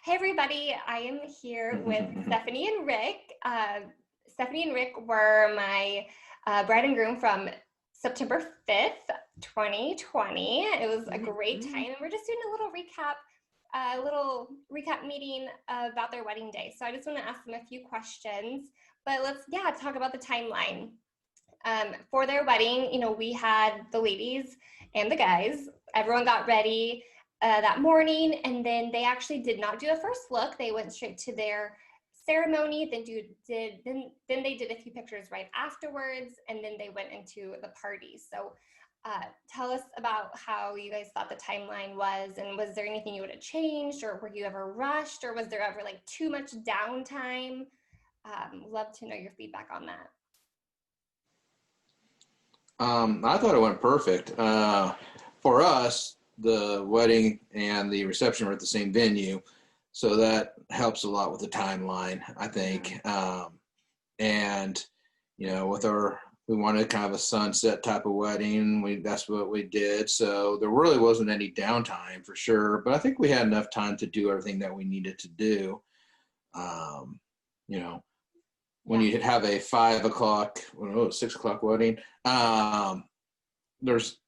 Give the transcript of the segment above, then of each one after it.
Hey everybody, I am here with Stephanie and Rick. Stephanie and Rick were my bride and groom from September 5th, 2020. It was a great time, and we're just doing a little recap meeting about their wedding day. So I just want to ask them a few questions, but let's talk about the timeline. For their wedding, we had the ladies and the guys. Everyone got ready that morning, and then they actually did not do a first look. They went straight to their ceremony. Then they did a few pictures right afterwards, and then they went into the party. So tell us about how you guys thought the timeline was, and was there anything you would have changed, or were you ever rushed, or was there ever like too much downtime? Love to know your feedback on that. I thought it went perfect. For us, the wedding and the reception were at the same venue, so that helps a lot with the timeline, I think. And we wanted kind of a sunset type of wedding. That's what we did. So there really wasn't any downtime for sure, but I think we had enough time to do everything that we needed to do. When you have a 6 o'clock wedding, there was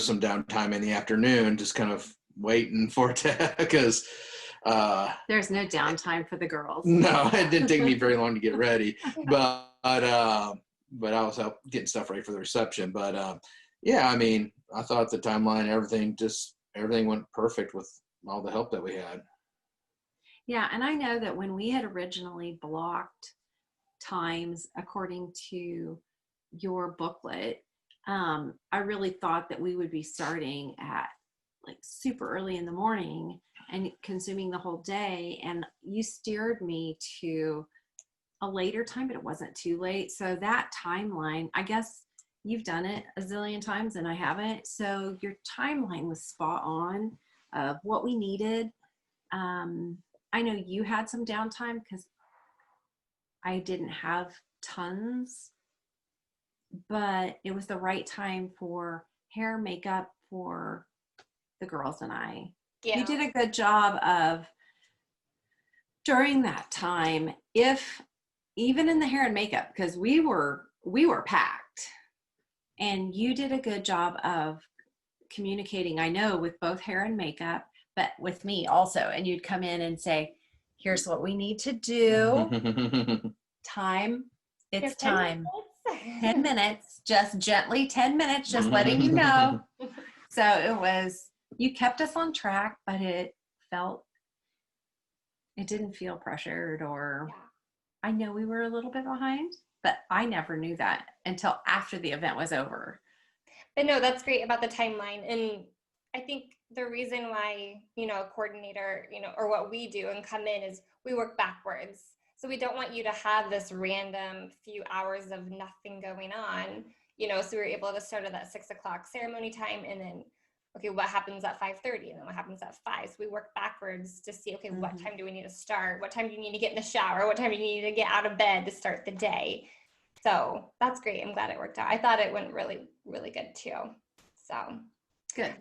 some downtime in the afternoon, just kind of waiting for it to, because there's no downtime for the girls. No, it didn't take me very long to get ready, but I was out getting stuff ready for the reception. But I thought the timeline, everything went perfect with all the help that we had. Yeah, and I know that when we had originally blocked times according to your booklet, I really thought that we would be starting at like super early in the morning and consuming the whole day, and you steered me to a later time, but it wasn't too late. So that timeline, I guess you've done it a zillion times and I haven't, so your timeline was spot on of what we needed. I know you had some downtime because I didn't have tons, but it was the right time for hair, makeup for the girls and I. Yeah. You did a good job of, during that time, even in the hair and makeup, because we were packed, and you did a good job of communicating, I know, with both hair and makeup, but with me also. And you'd come in and say, here's what we need to do. Time. It's time. 10 minutes, just gently 10 minutes, just letting you know. So you kept us on track, but it didn't feel pressured, or I know we were a little bit behind, but I never knew that until after the event was over. But no, that's great about the timeline. And I think the reason why, a coordinator, or what we do and come in is we work backwards. So we don't want you to have this random few hours of nothing going on, so we were able to start at that 6 o'clock ceremony time, and then, okay, what happens at 5:30, and then what happens at 5? So we work backwards to see, okay, what time do we need to start? What time do you need to get in the shower? What time do you need to get out of bed to start the day? So that's great. I'm glad it worked out. I thought it went really, really good too. So good.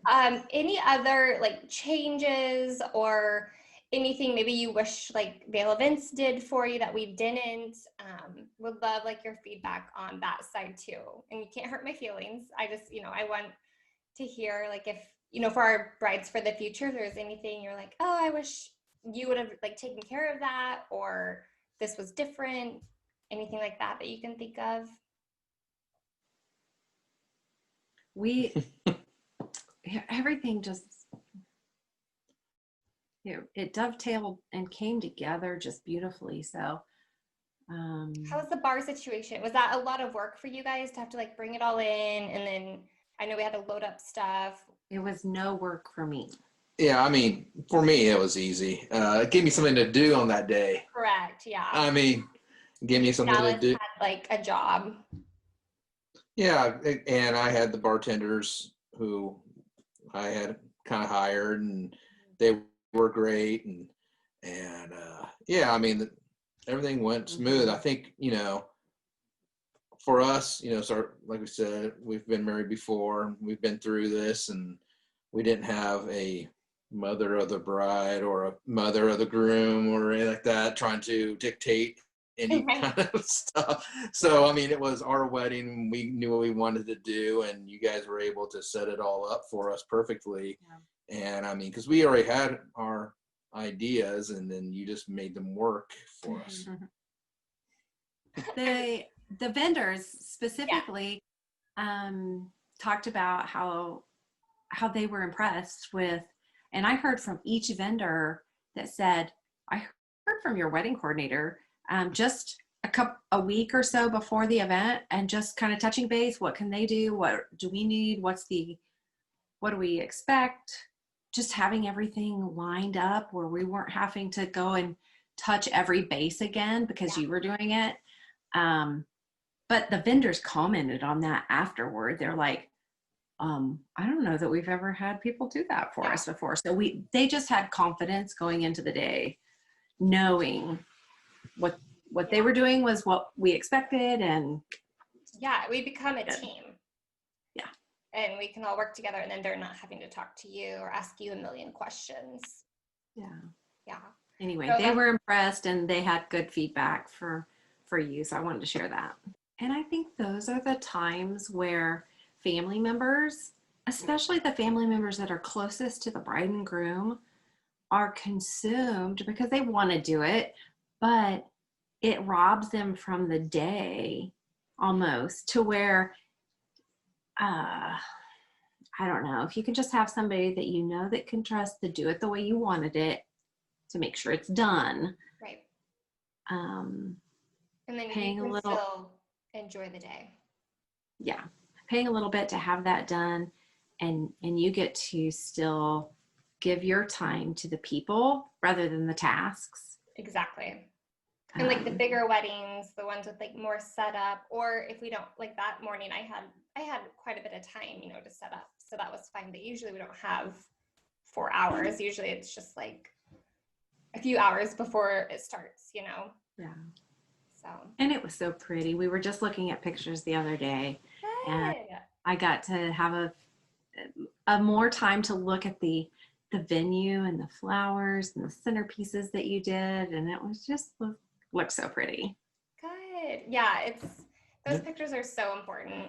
Any other like changes or anything maybe you wish like Vail Events did for you that we didn't? Would love like your feedback on that side too. And you can't hurt my feelings. I just, I want to hear like if, for our brides for the future, if there's anything you're like, oh, I wish you would have like taken care of that, or this was different, anything like that you can think of. Everything just, it dovetailed and came together just beautifully. So how's the bar situation? Was that a lot of work for you guys to have to like bring it all in? And then I know we had to load up stuff. It was no work for me. Yeah, for me, it was easy. It gave me something to do on that day. Correct, yeah. It gave me something to do. Had like a job. Yeah, and I had the bartenders who I had kind of hired, and they were great, and everything went smooth. I think, for us, so like we said, we've been married before, we've been through this, and we didn't have a mother of the bride or a mother of the groom or anything like that trying to dictate any Right. kind of stuff. So, I mean, it was our wedding. We knew what we wanted to do, and you guys were able to set it all up for us perfectly. Yeah. And I mean, because we already had our ideas, and then you just made them work for us. The vendors Yeah. specifically talked about how they were impressed with, and I heard from each vendor that said, I heard from your wedding coordinator just a week or so before the event, and just kind of touching base. What can they do? What do we need? What do we expect? Just having everything lined up where we weren't having to go and touch every base again because you were doing it. But the vendors commented on that afterward. They're like, I don't know that we've ever had people do that for us before. So they just had confidence going into the day, knowing what they were doing was what we expected. And Yeah, we become a team. Yeah. And we can all work together, and then they're not having to talk to you or ask you a million questions. Yeah. Yeah. Anyway, So they were impressed, and they had good feedback for you. So I wanted to share that. And I think those are the times where family members, especially the family members that are closest to the bride and groom, are consumed because they want to do it, but it robs them from the day almost, to where I don't know, if you can just have somebody that you know that can trust to do it the way you wanted it, to make sure it's done. Right. And then paying you a can little, still enjoy the day. yeah, paying a little bit to have that done, and you get to still give your time to the people rather than the tasks. Exactly. And like the bigger weddings, the ones with like more setup, or if we don't, like that morning I had quite a bit of time, to set up. So that was fine. But usually we don't have 4 hours. Usually it's just like a few hours before it starts, Yeah. So. And it was so pretty. We were just looking at pictures the other day, Good. and I got to have a more time to look at the venue and the flowers and the centerpieces that you did, and it was just looked so pretty. Good. Yeah, those pictures are so important.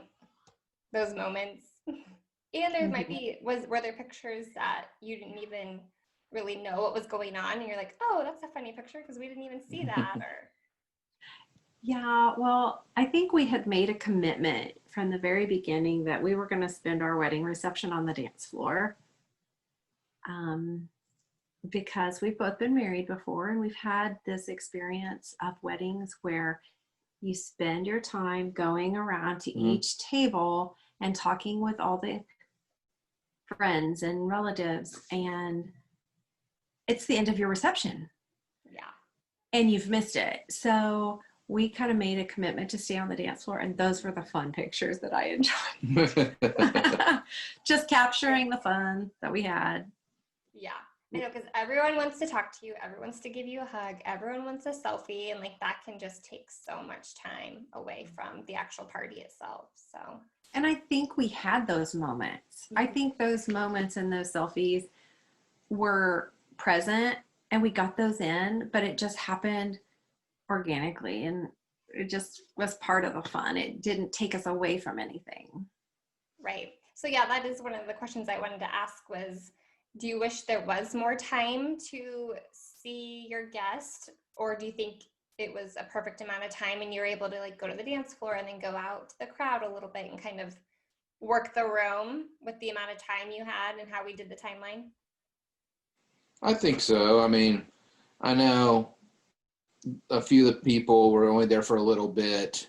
Those moments. And there might be were there pictures that you didn't even really know what was going on, and you're like, oh, that's a funny picture because we didn't even see that. Or Yeah, well, I think we had made a commitment from the very beginning that we were going to spend our wedding reception on the dance floor. Because we've both been married before, and we've had this experience of weddings where you spend your time going around to each table and talking with all the friends and relatives, and it's the end of your reception. Yeah. And you've missed it. So we kind of made a commitment to stay on the dance floor, and those were the fun pictures that I enjoyed. Just capturing the fun that we had. Yeah. I know, because everyone wants to talk to you, everyone wants to give you a hug, everyone wants a selfie, and like that can just take so much time away from the actual party itself. So, and I think we had those moments. I think those moments and those selfies were present, and we got those in, but it just happened organically, and it just was part of the fun. It didn't take us away from anything. Right. So yeah, that is one of the questions I wanted to ask was, do you wish there was more time to see your guest, or do you think it was a perfect amount of time and you're able to like go to the dance floor and then go out to the crowd a little bit and kind of work the room with the amount of time you had and how we did the timeline? I think so. I mean, I know a few of the people were only there for a little bit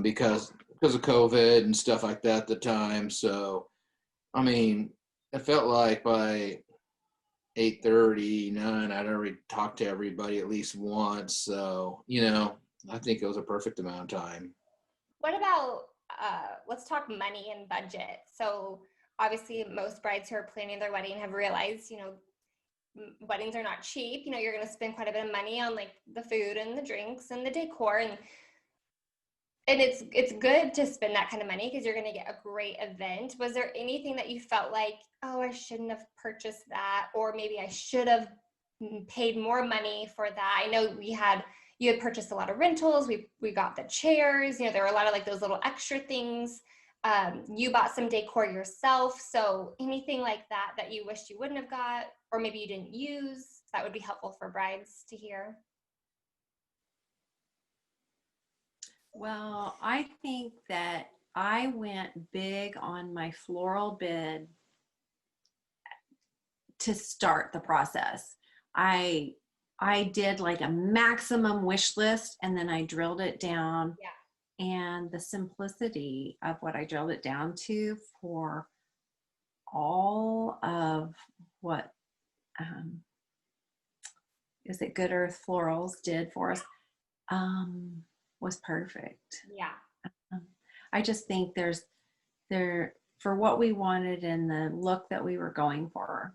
because of COVID and stuff like that at the time. So, I mean, it felt like by 8:30, 9, I'd already talked to everybody at least once. So, I think it was a perfect amount of time. What about, let's talk money and budget. So obviously most brides who are planning their wedding have realized, weddings are not cheap. You're going to spend quite a bit of money on like the food and the drinks and the decor. And And it's good to spend that kind of money because you're going to get a great event. Was there anything that you felt like, oh, I shouldn't have purchased that, or maybe I should have paid more money for that? I know you had purchased a lot of rentals. We got the chairs. There were a lot of like those little extra things. You bought some decor yourself. So anything like that you wished you wouldn't have got, or maybe you didn't use, that would be helpful for brides to hear. Well, I think that I went big on my floral bid to start the process. I did like a maximum wish list, and then I drilled it down. Yeah. And the simplicity of what I drilled it down to for all of what is it Good Earth Florals did for us was perfect. Yeah. I just think there for what we wanted and the look that we were going for.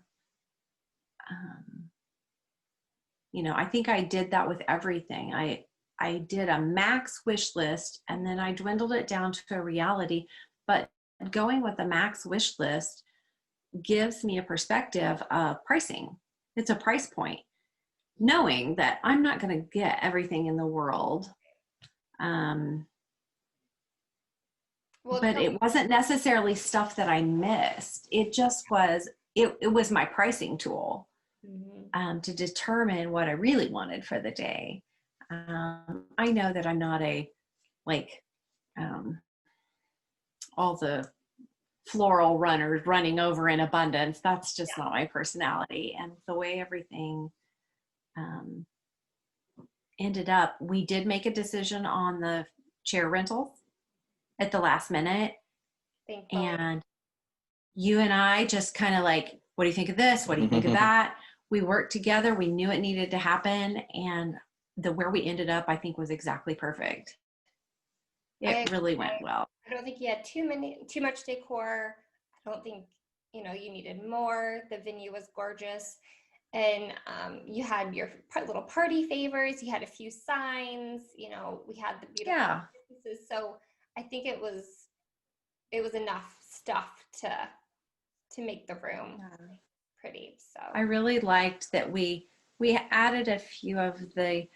I think I did that with everything. I did a max wish list, and then I dwindled it down to a reality. But going with the max wish list gives me a perspective of pricing. It's a price point, knowing that I'm not going to get everything in the world. But it wasn't necessarily stuff that I missed. It just was, it was my pricing tool to determine what I really wanted for the day. I know that I'm not all the floral runners running over in abundance. That's just not my personality. And the way everything ended up, we did make a decision on the chair rentals at the last minute. Thankfully. And you and I just kind of like, what do you think of this? What do you think of that? We worked together. We knew it needed to happen. And where we ended up, I think, was exactly perfect. It really went well. I don't think you had too much decor. I don't think, you needed more. The venue was gorgeous. And you had your little party favors. You had a few signs, we had the beautiful pieces. So I think it was enough stuff to make the room pretty. So I really liked that we added a few of the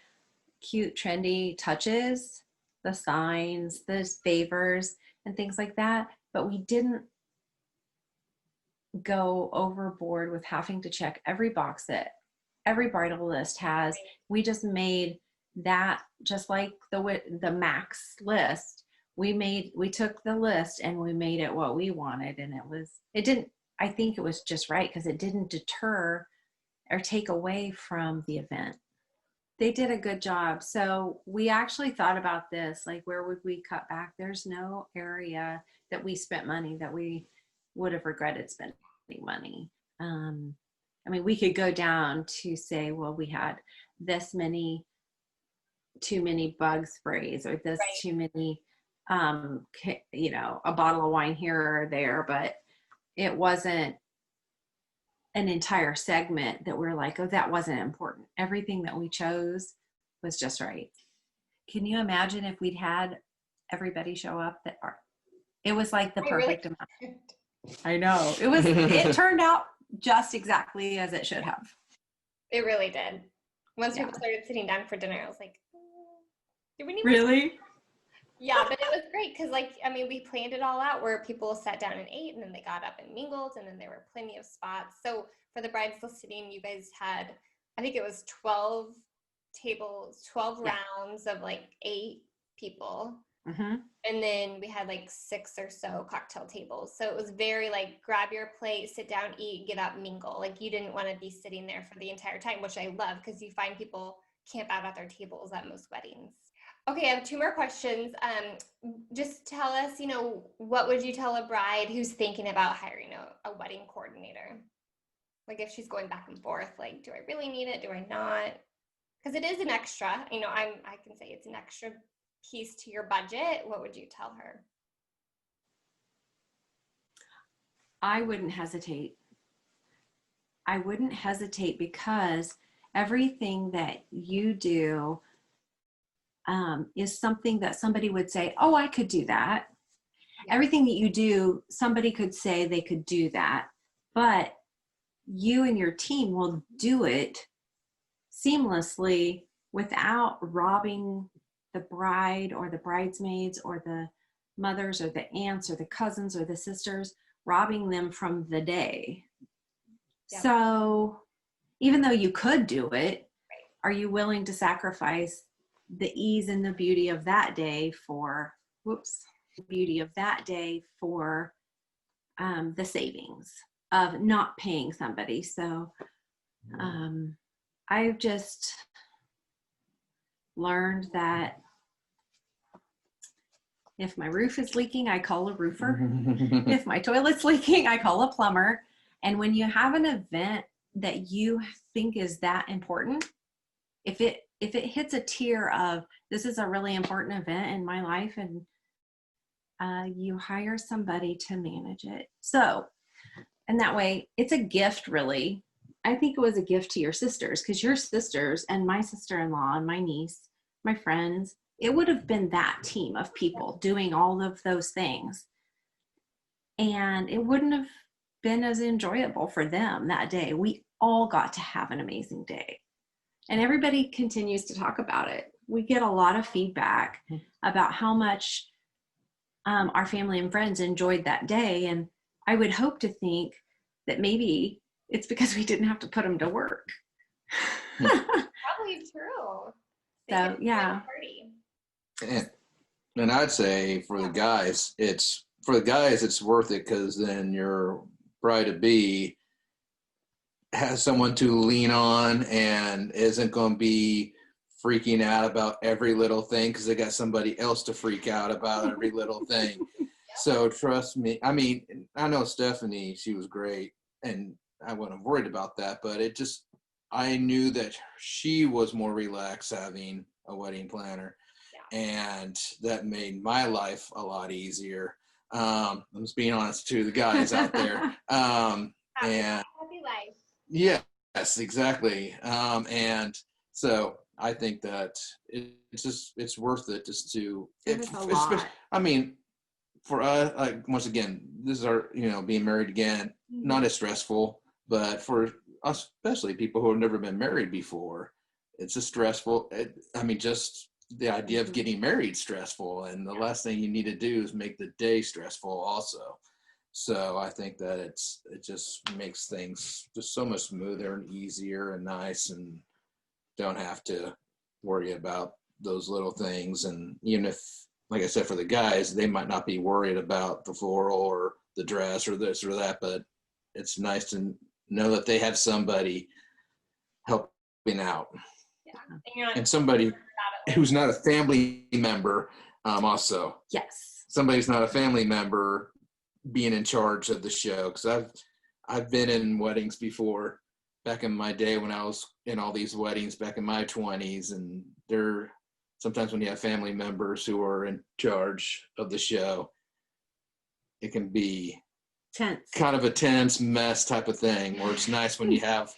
cute, trendy touches, the signs, the favors, and things like that. But we didn't go overboard with having to check every box that every bridal list has. We just made that, just like the max list. We took the list and we made it what we wanted, and I think it was just right because it didn't deter or take away from the event. They did a good job. So we actually thought about this, like, where would we cut back? There's no area that we spent money that we would have regretted spending money. We could go down to say, well, we had too many bug sprays, or this too many, a bottle of wine here or there, but it wasn't an entire segment that we're like, oh, that wasn't important. Everything that we chose was just right. Can you imagine if we'd had everybody show up? It was like the perfect amount. I know. It turned out just exactly as it should have. It really did. Once people started sitting down for dinner, I was like, do we need really? Yeah, but it was great because, we planned it all out where people sat down and ate, and then they got up and mingled, and then there were plenty of spots. So for the brides listening, you guys had, I think it was 12 tables, 12 rounds of 8 people. Mm-hmm. And then we had 6 or so cocktail tables. So it was very grab your plate, sit down, eat, get up, mingle. You didn't want to be sitting there for the entire time, which I love because you find people camp out at their tables at most weddings. Okay, I have 2 more questions. Just tell us, what would you tell a bride who's thinking about hiring a wedding coordinator? If she's going back and forth, do I really need it? Do I not? Because it is an extra. I can say it's an extra piece to your budget. What would you tell her? I wouldn't hesitate. Because everything that you do, is something that somebody would say, oh, I could do that. Yeah. Everything that you do, somebody could say they could do that, but you and your team will do it seamlessly without robbing the bride or the bridesmaids or the mothers or the aunts or the cousins or the sisters, robbing them from the day. Yeah. So even though you could do it, are you willing to sacrifice the ease and the beauty of that day for, the savings of not paying somebody? So I've just learned that if my roof is leaking, I call a roofer. If my toilet's leaking, I call a plumber. And when you have an event that you think is that important, if it hits a tier of this is a really important event in my life, and you hire somebody to manage it. So, and that way it's a gift, really. I think it was a gift to your sisters, because your sisters and my sister-in-law and my niece, my friends, it would have been that team of people doing all of those things. And it wouldn't have been as enjoyable for them that day. We all got to have an amazing day. And everybody continues to talk about it. We get a lot of feedback about how much our family and friends enjoyed that day. And I would hope to think that maybe it's because we didn't have to put them to work. Probably true. So, yeah. And I'd say for the guys, it's worth it, because then your bride-to-be has someone to lean on and isn't going to be freaking out about every little thing because they got somebody else to freak out about every little thing. So trust me. I mean, I know Stephanie, she was great, and I wasn't worried about that, but I knew that she was more relaxed having a wedding planner. And that made my life a lot easier. I'm just being honest to the guys out there. And happy life. Yes, exactly. And so I think that it's worth it just to. It's a lot. I mean, for us, like, once again, this is our being married again, not as stressful, but for us, especially people who have never been married before, it's just stressful. Just the idea of getting married stressful, and the last thing you need to do is make the day stressful also. So I think that it just makes things just so much smoother and easier and nice, and don't have to worry about those little things. And even if, like I said, for the guys, they might not be worried about the floral or the dress or this or that, but it's nice to know that they have somebody helping out. Yeah. And somebody who's not a family member also. Yes. Somebody's not a family member being in charge of the show, because I've been in weddings before back in my day when I was in all these weddings back in my 20s, and sometimes when you have family members who are in charge of the show, it can be tense, kind of a tense mess type of thing, where it's nice when you have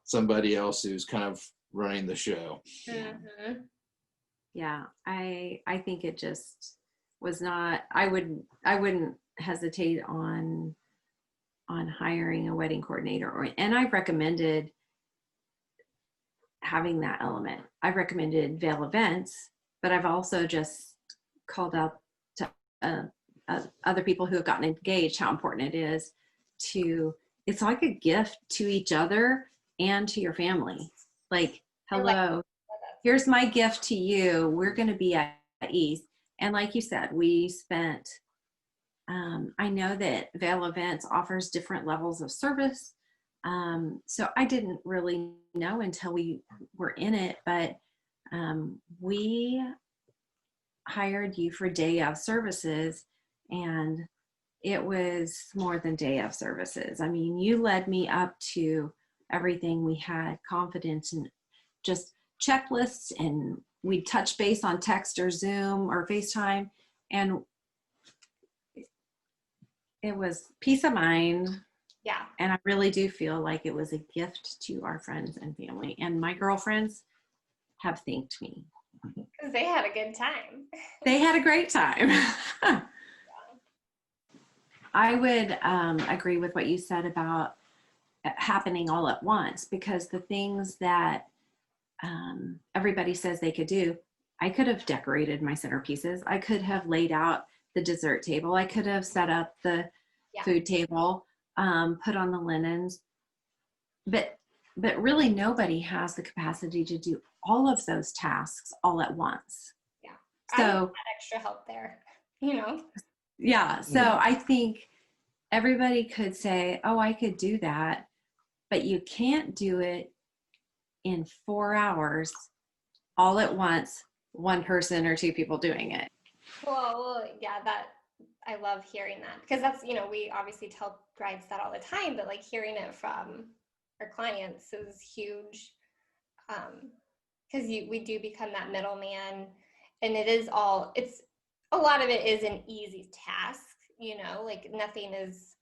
somebody else who's kind of running the show. Mm-hmm. Yeah, I think it just was not. I wouldn't hesitate on hiring a wedding coordinator, and I've recommended having that element. I've recommended Vail Events, but I've also just called out to other people who have gotten engaged how important it is it's like a gift to each other and to your family. Like, hello, here's my gift to you. We're going to be at ease. And like you said, we spent, I know that Vail Events offers different levels of service. So I didn't really know until we were in it, but we hired you for day of services, and it was more than day of services. I mean, you led me up to everything. We had confidence in just checklists, and we'd touch base on text or Zoom or FaceTime, and it was peace of mind. Yeah. And I really do feel like it was a gift to our friends and family, and my girlfriends have thanked me. Because they had a good time. They had a great time. I would agree with what you said about happening all at once, because the things that everybody says they could do, I could have decorated my centerpieces. I could have laid out the dessert table. I could have set up the food table, put on the linens. But really nobody has the capacity to do all of those tasks all at once. Yeah. So I need that extra help there, Yeah. So I think everybody could say, oh, I could do that, but you can't do it in 4 hours all at once, one person or two people doing it. Well, yeah, I love hearing that, because that's, we obviously tell brides that all the time, but like hearing it from our clients is huge. Because we do become that middleman, and it's a lot of it is an easy task, like nothing is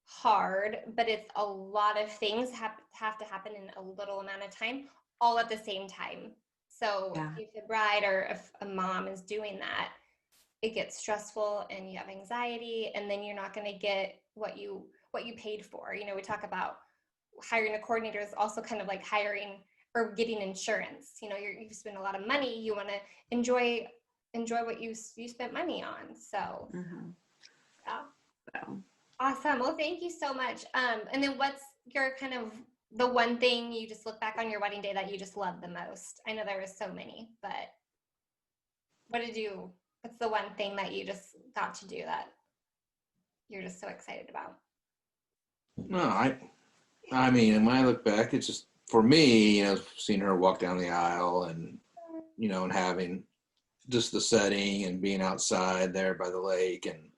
hard, but it's a lot of things have to happen in a little amount of time, all at the same time. So if a bride or if a mom is doing that, it gets stressful and you have anxiety, and then you're not going to get what you paid for. We talk about hiring a coordinator is also kind of like hiring or getting insurance. You spend a lot of money, you want to enjoy what you spent money on. So yeah. So Awesome. Well, thank you so much. And then what's your kind of the one thing you just look back on your wedding day that you just love the most? I know there was so many, but what's the one thing that you just got to do that you're just so excited about? No, I mean, when I look back, it's just, for me, seeing her walk down the aisle and, and having just the setting and being outside there by the lake. And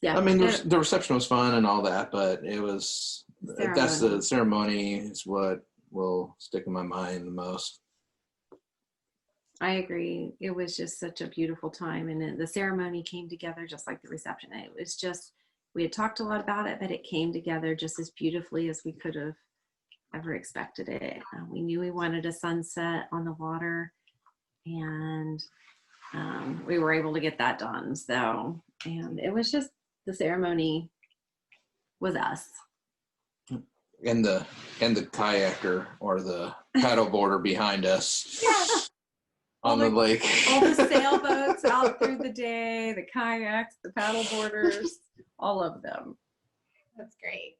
I mean, the reception was fun and all that, but that's the ceremony is what will stick in my mind the most. I agree. It was just such a beautiful time, and the ceremony came together just like the reception. It was just, we had talked a lot about it, but it came together just as beautifully as we could have ever expected it. We knew we wanted a sunset on the water, and we were able to get that done. So, and it was just, the ceremony was us. And the kayaker or the paddleboarder behind us. On the lake. All the sailboats out through the day, the kayaks, the paddle boarders, all of them. That's great.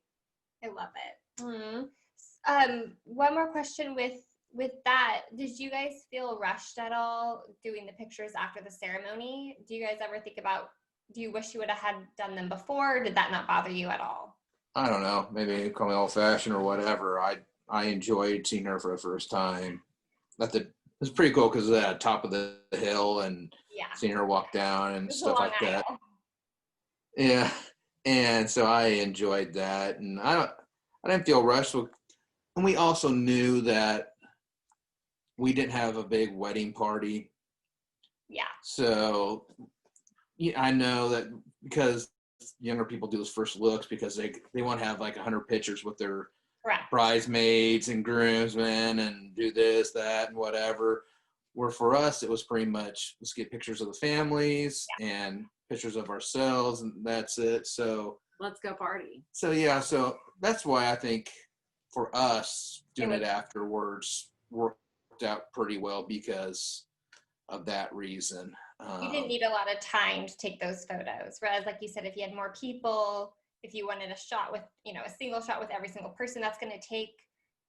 I love it. Mm-hmm. One more question with that. Did you guys feel rushed at all doing the pictures after the ceremony? Do you guys ever think about, do you wish you would have had done them before? Or did that not bother you at all? I don't know. Maybe call me old-fashioned or whatever. I enjoyed seeing her for the first time. It was pretty cool because at the top of the hill and seeing her walk down and stuff like that. Yeah. And so I enjoyed that. And I didn't feel rushed. And we also knew that we didn't have a big wedding party. Yeah. So I know that because younger people do those first looks because they want to have like 100 pictures with their bridesmaids and groomsmen and do this, that, and whatever. Where for us, it was pretty much, let's get pictures of the families and pictures of ourselves, and that's it. So let's go party. So so that's why I think for us doing it afterwards worked out pretty well because of that reason. You didn't need a lot of time to take those photos, whereas like you said, if you had more people, if you wanted a shot with, a single shot with every single person, that's going to take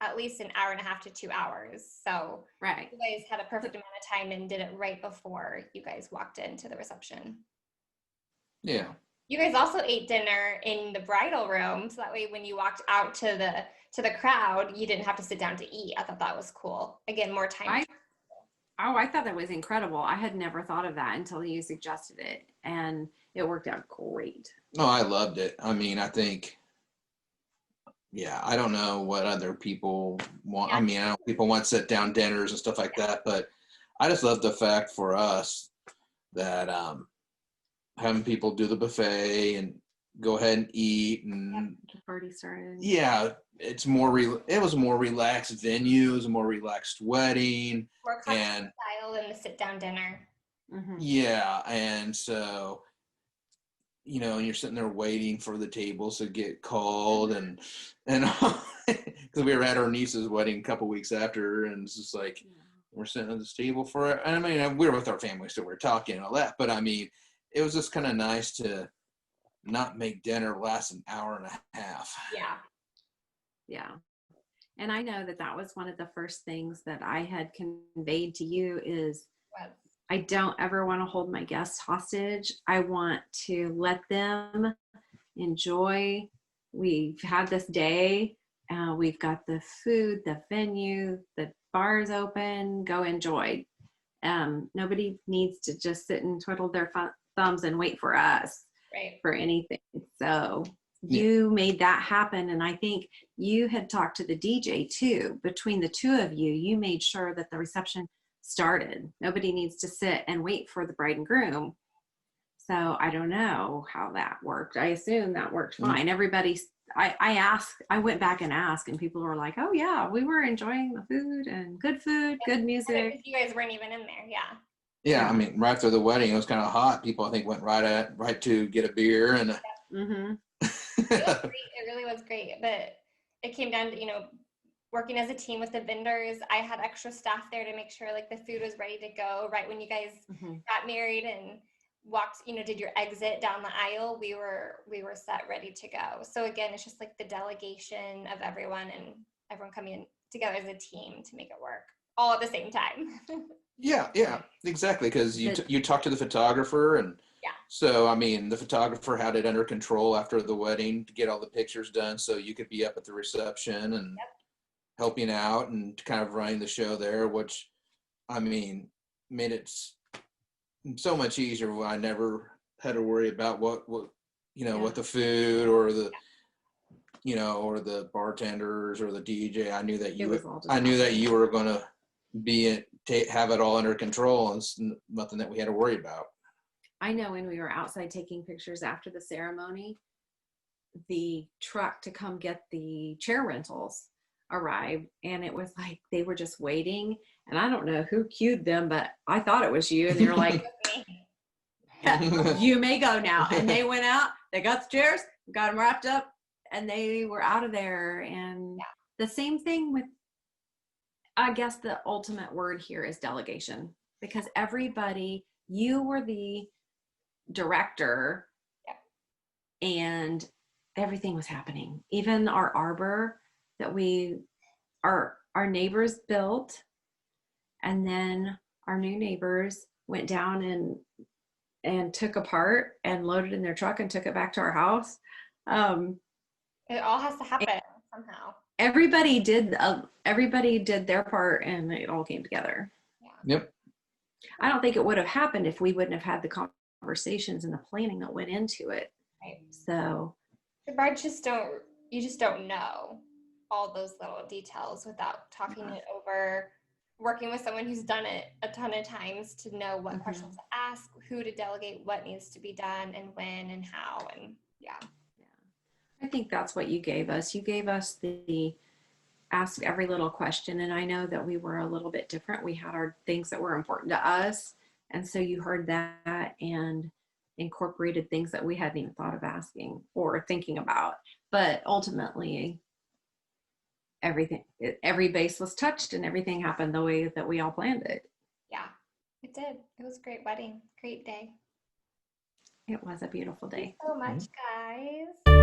at least an hour and a half to 2 hours. So you guys had a perfect amount of time and did it right before you guys walked into the reception. Yeah. You guys also ate dinner in the bridal room, so that way when you walked out to the crowd, you didn't have to sit down to eat. I thought that was cool. Again, more time. I thought that was incredible. I had never thought of that until you suggested it, and it worked out great. No, I loved it. I mean, I think, I don't know what other people want. I mean, I know people want sit-down dinners and stuff like that, but I just love the fact for us that having people do the buffet and go ahead and eat and the party started. Yeah, it's more it was a more relaxed venue. It was a more relaxed wedding. More cocktail And style than the sit-down dinner. yeah, and so, you know, you're sitting there waiting for the tables to get called, and because we were at our niece's wedding a couple weeks after, and it's just like we're sitting at this table for it. And I mean, we were with our family, so we we're talking and all that. But I mean, it was just kind of nice to not make dinner last an hour and a half. Yeah. Yeah. And I know that that was one of the first things that I had conveyed to you is I don't ever want to hold my guests hostage. I want to let them enjoy. We've had this day. We've got the food, the venue, the bars open. Go enjoy. Nobody needs to just sit and twiddle their thumbs and wait for us for anything. So you made that happen. And I think you had talked to the DJ too. Between the two of you, you made sure that the reception started. Nobody needs to sit and wait for the bride and groom. So I don't know how that worked. I assume that worked fine. Everybody's, I went back and asked, and people were like, oh yeah, we were enjoying the food and good music. You guys weren't even in there. Yeah. Yeah, I mean, right after the wedding, it was kind of hot. People, I think, went right to get a beer, and It really was great. But it came down to, you know, working as a team with the vendors. I had extra staff there to make sure like the food was ready to go right when you guys got married and walked, you know, did your exit down the aisle. We were set, ready to go. So again, it's just like the delegation of everyone and everyone coming together as a team to make it work all at the same time. Yeah, exactly. Because you talked to the photographer, and so I mean, the photographer had it under control after the wedding to get all the pictures done, so you could be up at the reception and helping out and kind of running the show there, which I mean made it so much easier when I never had to worry about what you know, what the food or the you know, or the bartenders or the DJ. I knew that you were going to have it all under control, and it's nothing that we had to worry about. I know when we were outside taking pictures after the ceremony, the truck to come get the chair rentals arrived, and it was like they were just waiting, and I don't know who cued them, but I thought it was you, and they were like, you may go now. And they went out, they got the chairs, got them wrapped up, and they were out of there. And the same thing with, I guess the ultimate word here is delegation, because everybody, you were the director and everything was happening. Even our arbor that our neighbors built, and then our new neighbors went down and took apart and loaded in their truck and took it back to our house. It all has to happen somehow. Everybody did their part, and it all came together. Yep. I don't think it would have happened if we wouldn't have had the conversations and the planning that went into it. Right. So the brides just don't know all those little details without talking it over, working with someone who's done it a ton of times to know what questions to ask, who to delegate, what needs to be done, and when and how. And I think that's what you gave us. You gave us the ask every little question. And I know that we were a little bit different. We had our things that were important to us. And so you heard that and incorporated things that we hadn't even thought of asking or thinking about. But ultimately, every base was touched and everything happened the way that we all planned it. Yeah, it did. It was a great wedding. Great day. It was a beautiful day. Thank you so much, guys.